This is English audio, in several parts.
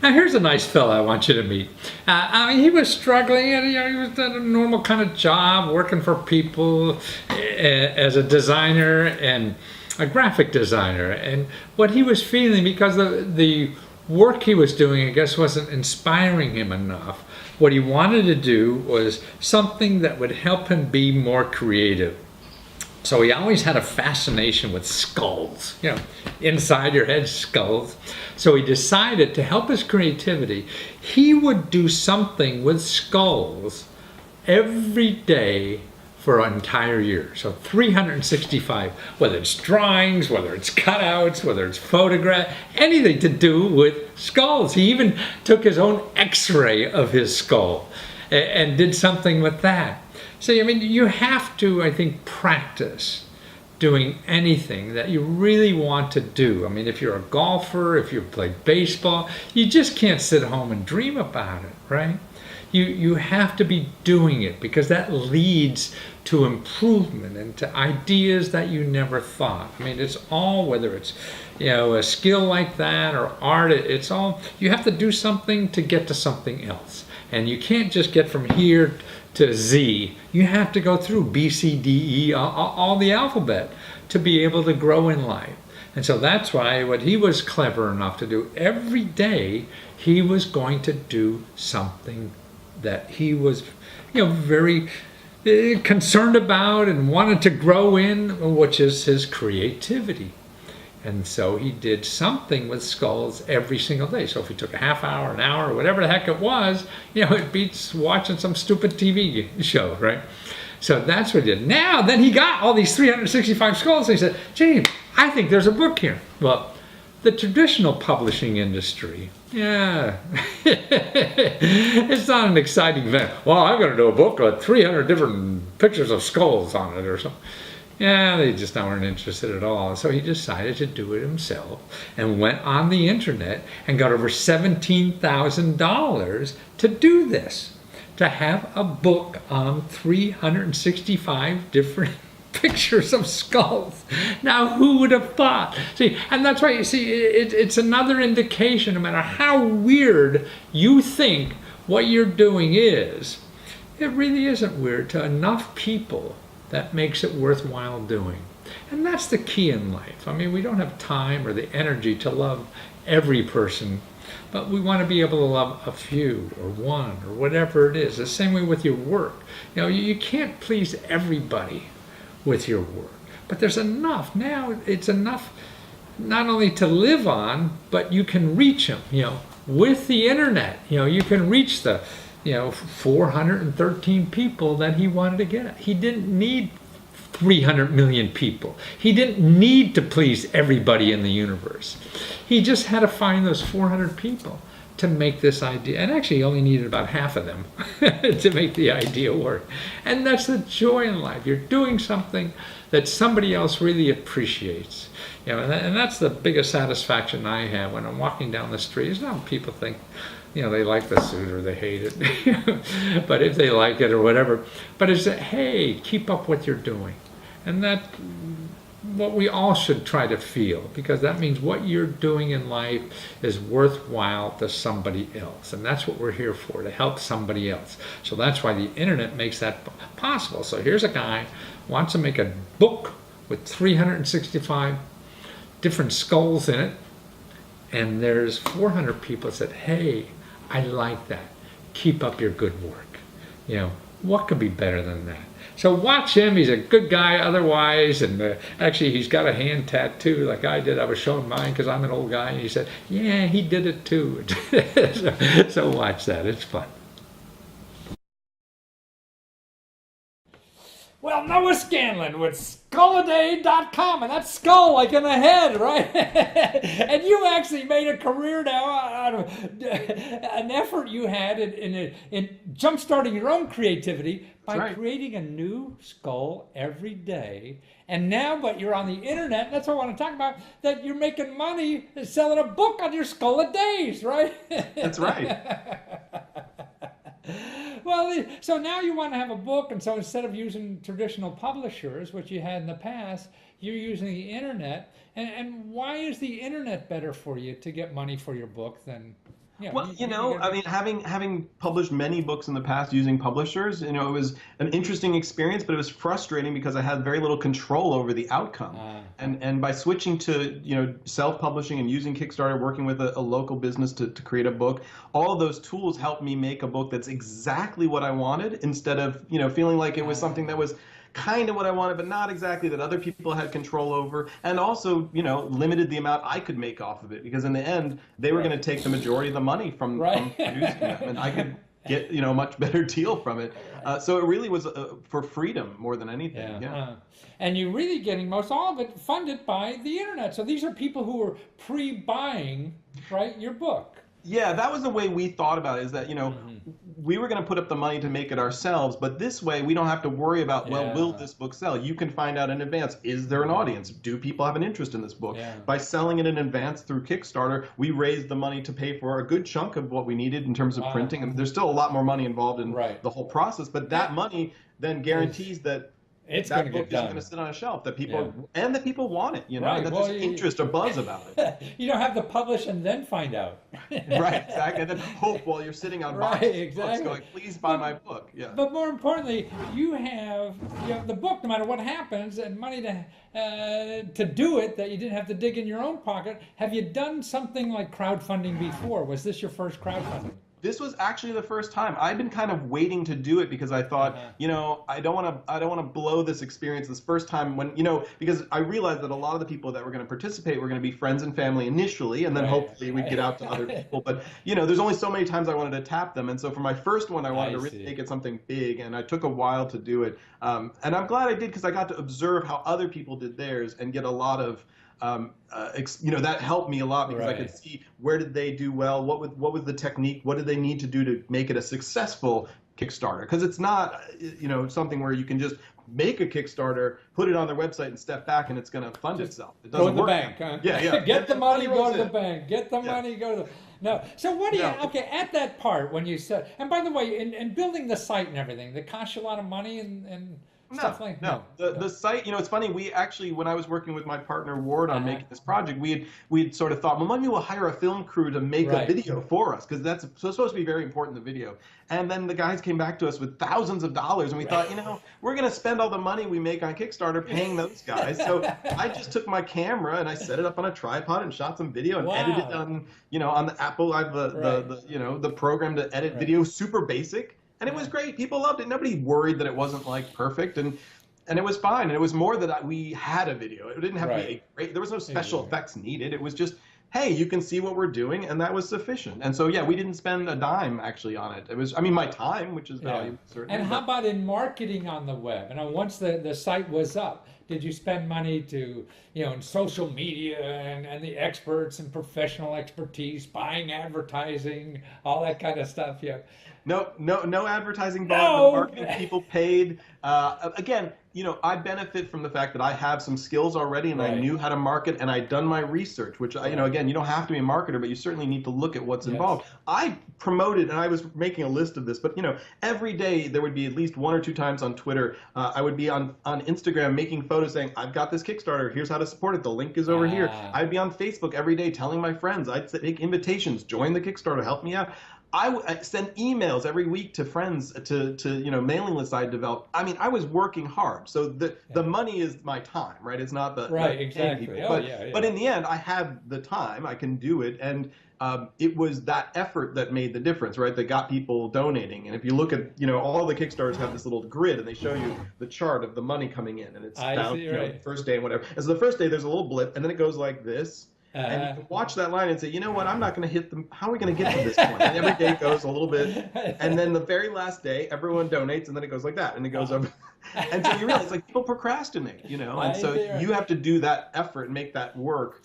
Now here's a nice fella I want you to meet. I mean, he was struggling, and he was at a normal kind of job, working for people as a designer and a graphic designer. And what he was feeling, because the work he was doing, I guess, wasn't inspiring him enough. What he wanted to do was something that would help him be more creative. So he always had a fascination with skulls, inside your head, skulls. So he decided to help his creativity, he would do something with skulls every day for an entire year. So 365, whether it's drawings, whether it's cutouts, whether it's photographs, anything to do with skulls. He even took his own x-ray of his skull and did something with that. So, I mean, you have to, I think, practice doing anything that you really want to do. I mean, if you're a golfer, if you play baseball, you just can't sit home and dream about it, right? You have to be doing it, because that leads to improvement and to ideas that you never thought. I mean, it's all, whether it's, a skill like that or art, it's all, you have to do something to get to something else. And you can't just get from here to Z. You have to go through B, C, D, E, all the alphabet to be able to grow in life. And so that's why what he was clever enough to do, every day he was going to do something that he was, very concerned about and wanted to grow in, which is his creativity. And so he did something with skulls every single day. So if he took a half hour, an hour, whatever the heck it was, it beats watching some stupid TV show, right? So that's what he did. Now, then he got all these 365 skulls, and he said, gee, I think there's a book here. Well, the traditional publishing industry, it's not an exciting event. Well, I'm going to do a book with 300 different pictures of skulls on it or something. Yeah, they just weren't interested at all. So he decided to do it himself and went on the internet and got over $17,000 to do this, to have a book on 365 different pictures of skulls. Now, who would have thought? See, and that's why, it's another indication, no matter how weird you think what you're doing is, it really isn't weird to enough people that makes it worthwhile doing. And that's the key in life. I mean, we don't have time or the energy to love every person, but we want to be able to love a few or one or whatever it is. The same way with your work. You can't please everybody with your work, but there's enough. Now it's enough not only to live on, but you can reach them, with the internet. You can reach the 413 people that he wanted to get at. He didn't need 300 million people. He didn't need to please everybody in the universe. He just had to find those 400 people to make this idea. And actually, he only needed about half of them to make the idea work. And that's the joy in life. You're doing something that somebody else really appreciates. And that's the biggest satisfaction I have when I'm walking down the street. It's not what people think, they like the suit or they hate it. But if they like it or whatever. But it's that, hey, keep up what you're doing. And that's what we all should try to feel, because that means what you're doing in life is worthwhile to somebody else. And that's what we're here for, to help somebody else. So that's why the internet makes that possible. So here's a guy who wants to make a book with 365 different skulls in it. And there's 400 people that said, hey, I like that. Keep up your good work. What could be better than that? So watch him. He's a good guy otherwise. And actually, he's got a hand tattoo like I did. I was showing mine because I'm an old guy. And he said, yeah, he did it too. So watch that. It's fun. Well, Noah Scanlon with skulladay.com, and that's skull like in the head, right? And you actually made a career now out of an effort you had in jump-starting your own creativity by creating a new skull every day. And now, but you're on the internet, and that's what I want to talk about, that you're making money selling a book on your skull a days, right? That's right. Well, so now you want to have a book, and so instead of using traditional publishers, which you had in the past, you're using the internet. And why is the internet better for you to get money for your book than Well, gotta I be, mean, having published many books in the past using publishers, it was an interesting experience, but it was frustrating because I had very little control over the outcome. And by switching to, self-publishing and using Kickstarter, working with a local business to create a book, all of those tools helped me make a book that's exactly what I wanted instead of, feeling like it was something that was kind of what I wanted, but not exactly, that other people had control over, and also, limited the amount I could make off of it, because in the end, they were going to take the majority of the money from producing them, and I could get, a much better deal from it. So it really was for freedom more than anything. Yeah. And you're really getting most all of it funded by the internet. So these are people who are pre-buying, right, your book. Yeah, that was the way we thought about it, is that, we were going to put up the money to make it ourselves, but this way we don't have to worry about, well, will this book sell? You can find out in advance, is there an audience? Do people have an interest in this book? By selling it in advance through Kickstarter, we raised the money to pay for a good chunk of what we needed in terms of printing. And there's still a lot more money involved in the whole process, but that money then guarantees that that book isn't going to sit on a shelf, that people and that people want it, and that there's interest or buzz about it. You don't have to publish and then find out. Right, exactly. And then hope while you're sitting on boxes books going, please buy my book. Yeah. But more importantly, you have the book, no matter what happens, and money to do it, that you didn't have to dig in your own pocket. Have you done something like crowdfunding before? Was this your first crowdfunding? This was actually the first time. I'd been kind of waiting to do it because I thought, I don't want to blow this experience this first time when, because I realized that a lot of the people that were going to participate were going to be friends and family initially, and then hopefully we'd get out to other people. But, there's only so many times I wanted to tap them. And so for my first one, I wanted to really make it something big, and I took a while to do it. And I'm glad I did, because I got to observe how other people did theirs and get a lot of that helped me a lot, because I could see where did they do well, what was the technique, what did they need to do to make it a successful Kickstarter, because it's not something where you can just make a Kickstarter, put it on their website, and step back and it's going to fund itself. It doesn't go to the work. bank. Huh? Yeah. Get the money, go to the bank. Get the money, go to the... No. So what do you... Okay, at that part when you said... And by the way, in building the site and everything, that cost you a lot of money and stuff like no. The site, it's funny, we actually, when I was working with my partner Ward on making this project, we'd sort of thought, well, maybe we'll hire a film crew to make a video for us, because that's supposed to be very important, the video. And then the guys came back to us with thousands of dollars, and we thought, we're going to spend all the money we make on Kickstarter paying those guys. So I just took my camera and I set it up on a tripod and shot some video and edited on the Apple. I have the program to edit video, super basic. And it was great. People loved it. Nobody worried that it wasn't like perfect, and it was fine. And it was more that we had a video. It didn't have to be great. There was no special effects needed. It was just, hey, you can see what we're doing, and that was sufficient. And so we didn't spend a dime actually on it. It was, my time, which is valuable, certainly. And how about in marketing on the web? And once the site was up, did you spend money to, in social media and the experts and professional expertise, buying advertising, all that kind of stuff? Yeah. No advertising bought. The marketing people paid. Again, I benefit from the fact that I have some skills already, and I knew how to market, and I'd done my research, which, again, you don't have to be a marketer, but you certainly need to look at what's involved. I promoted, and I was making a list of this, but, every day there would be at least one or two times on Twitter, I would be on Instagram making photos saying, I've got this Kickstarter, here's how to support it, the link is over here. I'd be on Facebook every day telling my friends, I'd make invitations, join the Kickstarter, help me out. I send emails every week to friends, to mailing lists I developed. I mean, I was working hard. So the money is my time, right? It's not the exactly. People. But in the end, I have the time. I can do it, and it was that effort that made the difference, right? That got people donating. And if you look at all the Kickstarters have this little grid, and they show you the chart of the money coming in, and it's down the first day and whatever. And so the first day there's a little blip, and then it goes like this. And you can watch that line and say, you know what, I'm not going to hit them. How are we going to get to this point? And every day goes a little bit. And then the very last day, everyone donates, and then it goes like that. And it goes over. And so you realize, people procrastinate, And so you have to do that effort and make that work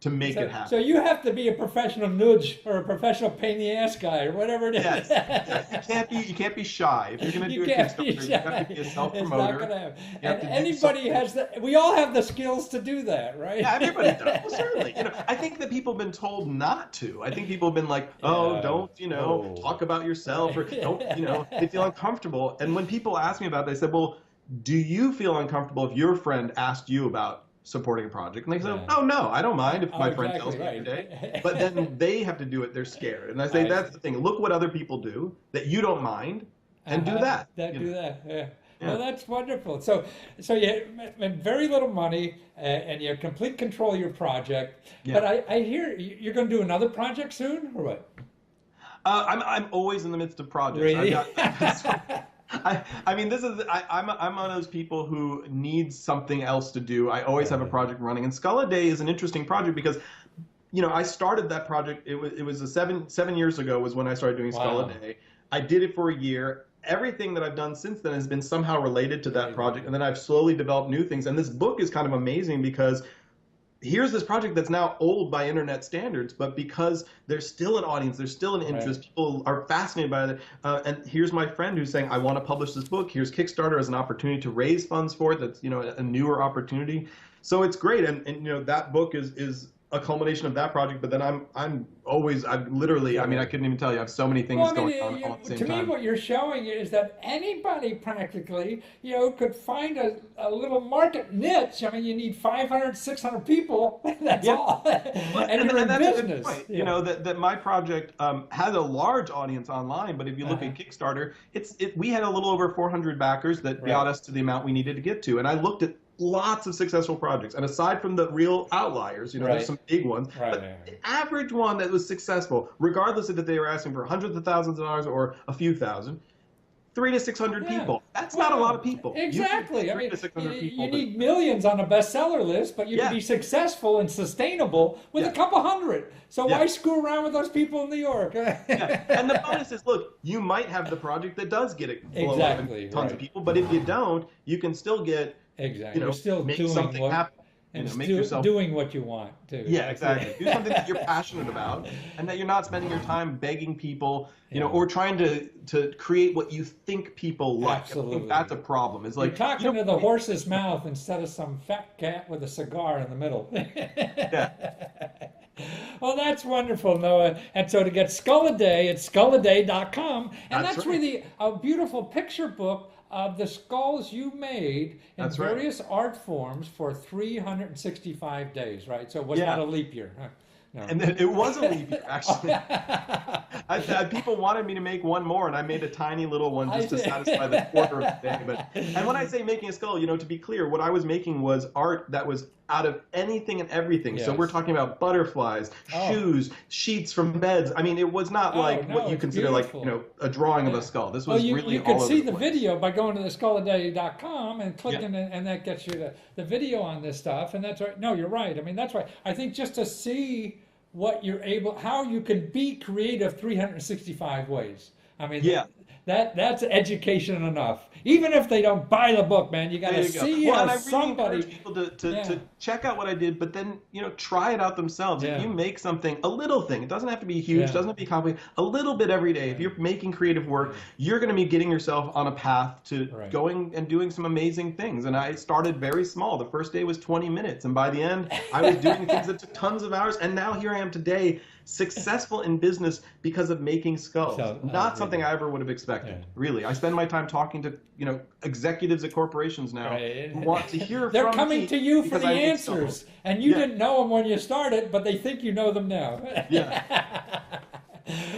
to make it happen. So you have to be a professional nudge or a professional pain in the ass guy or whatever it is. Yes. You can't be shy. If you're going to do a Kickstarter, you have to be a self-promoter. And anybody has we all have the skills to do that, right? Yeah, everybody does. Well, certainly. I think that people have been told not to. I think people have been like, don't, talk about yourself, or don't, they feel uncomfortable. And when people ask me about it, they said, well, do you feel uncomfortable if your friend asked you about supporting a project. And they say, Yeah. oh, no, I don't mind if Oh, my friend exactly tells me every day. right. But then they have to do it. They're scared. And I say, I that's see. the thing. Look what other people do that you don't mind and do that. That do that. Yeah. Yeah. Well, that's wonderful. So you had very little money, and you have complete control of your project. Yeah. But I hear you're going to do another project soon, or what? I'm always in the midst of projects. Really? I mean, I'm one of those people who needs something else to do. I always have a project running, and Skull a Day is an interesting project because, I started that project. It was 7 years ago was when I started doing Skull Wow. a Day. I did it for a year. Everything that I've done since then has been somehow related to that project, and then I've slowly developed new things. And this book is kind of amazing because here's this project that's now old by internet standards, but because there's still an audience, there's still an interest, people are fascinated by it. And here's my friend who's saying, I want to publish this book. Here's Kickstarter as an opportunity to raise funds for it. That's, a newer opportunity. So it's great. And that book is a culmination of that project, but then I'm literally, I mean, I couldn't even tell you, I have so many things Well, I going mean, on all at the same to me, time. what you're showing is that anybody practically, could find a little market niche. I mean, you need 500, 600 people. That's Yeah. all. And you're in that's a good business. point. Yeah. That my project has a large audience online, but if you look at Kickstarter, we had a little over 400 backers that got us to the amount we needed to get to. And I looked at lots of successful projects, and aside from the real outliers, there's some big ones, but the average one that was successful, regardless of if they were asking for hundreds of thousands of dollars or a few thousand, 300 to 600 people. That's not a lot of people. Exactly. I mean, 300 to 600 people. you need millions on a bestseller list, but you can be successful and sustainable with a couple hundred. So why screw around with those people in New York? And the bonus is, look, you might have the project that does get it blow up and tons of people, but if you don't, you can still get you're still make doing something happen. And make yourself doing what you want too. Yeah, exactly. Do something that you're passionate about, and that you're not spending your time begging people, or trying to create what you think people like. Absolutely. I think that's a problem. It's like you're talking to the horse's mouth instead of some fat cat with a cigar in the middle. Yeah. Well, that's wonderful, Noah. And so to get Skull a Day, it's skulladay.com. And that's really a beautiful picture book of the skulls you made in various art forms for 365 days, right? So it was not a leap year, huh? No. And then it was a leap year, actually. People wanted me to make one more, and I made a tiny little one just to satisfy the quarter of the day. And when I say making a skull, to be clear, what I was making was art that was out of anything and everything. Yes. So we're talking about butterflies, shoes, sheets from beds. I mean, it was not what you consider beautiful. A drawing of a skull. This was really you all over can see the the place. video by going to the skulladay.com and clicking, and that gets you the video on this stuff. And that's right. No, you're right. I mean, that's right. I think just to see what you're how you can be creative 365 ways. I mean, that's education enough. Even if they don't buy the book, man, you got to see and I really somebody. encourage people to check out what I did, but then try it out themselves. If you make something, a little thing, it doesn't have to be huge, doesn't have to be complicated, a little bit every day. If you're making creative work, you're going to be getting yourself on a path to going and doing some amazing things. And I started very small. The first day was 20 minutes, and by the end, I was doing things that took tons of hours. And now here I am today, successful in business because of making skulls. Not something I ever would have expected. Really, I spend my time talking to executives at corporations now who want to hear They're from coming me to you for because the I make answers, skulls. and you didn't know them when you started, but they think you know them now.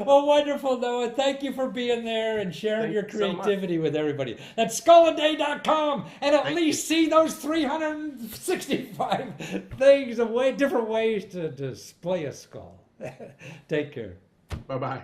Well, wonderful, Noah. Thank you for being there and sharing your creativity with everybody. That's skulladay.com, and at least see those 365 things different ways to display a skull. Take care. Bye-bye.